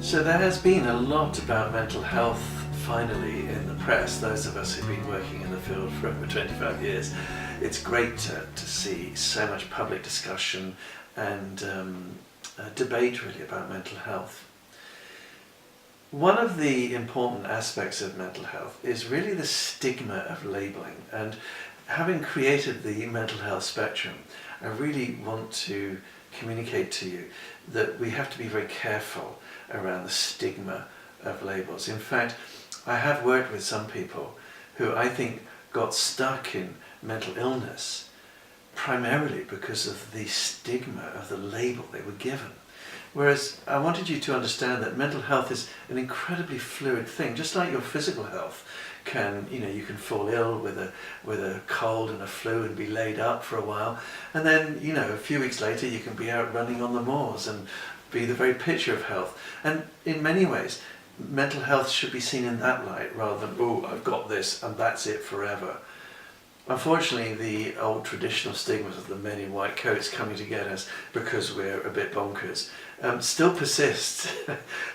So there has been a lot about mental health finally in the press. Those of us who've been working in the field for over 25 years, it's great to see so much public discussion and debate really about mental health. One of the important aspects of mental health is really the stigma of labelling, and having created the mental health spectrum, I really want to communicate to you that we have to be very careful around the stigma of labels. In fact, I have worked with some people who I think got stuck in mental illness primarily because of the stigma of the label they were given. Whereas I wanted you to understand that mental health is an incredibly fluid thing, just like your physical health can, you can fall ill with a cold and a flu and be laid up for a while, and then, a few weeks later you can be out running on the moors and be the very picture of health. And in many ways, mental health should be seen in that light rather than, oh, I've got this and that's it forever. Unfortunately, the old traditional stigmas of the men in white coats coming to get us because we're a bit bonkers still persist,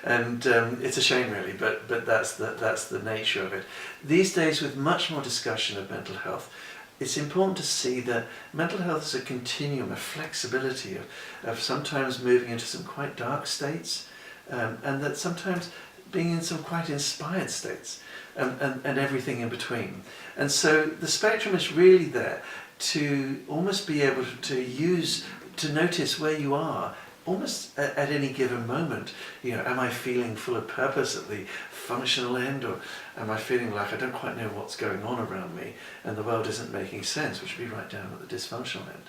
and it's a shame really, but that's the nature of it. These days, with much more discussion of mental health, it's important to see that mental health is a continuum, a flexibility of sometimes moving into some quite dark states, and that sometimes being in some quite inspired states, and everything in between. And so the spectrum is really there to almost be able to notice where you are almost at any given moment. Am I feeling full of purpose at the functional end, or am I feeling like I don't quite know what's going on around me and the world isn't making sense, which would be right down at the dysfunctional end?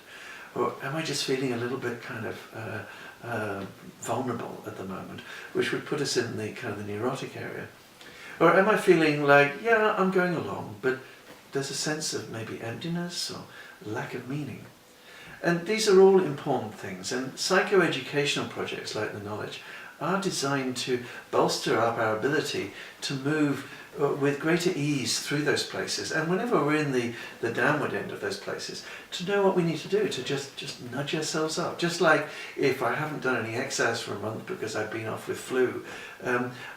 Or am I just feeling a little bit kind of vulnerable at the moment, which would put us in the kind of the neurotic area? Or am I feeling like, yeah, I'm going along, but there's a sense of maybe emptiness or lack of meaning? And these are all important things, and psychoeducational projects like The Knowledge are designed to bolster up our ability to move with greater ease through those places, and whenever we're in the downward end of those places, to know what we need to do to just nudge ourselves up. Just like if I haven't done any exercise for a month because I've been off with flu,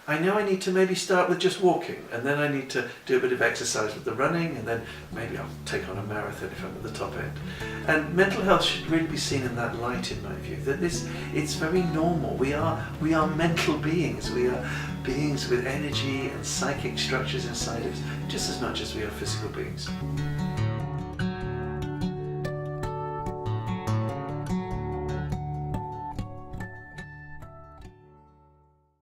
I know I need to maybe start with just walking, and then I need to do a bit of exercise with the running, and then maybe I'll take on a marathon if I'm at the top end. And mental health should really be seen in that light, in my view, that it's very normal. We are mental beings. We are beings with energy and psychic structures inside us, just as much as we are physical beings.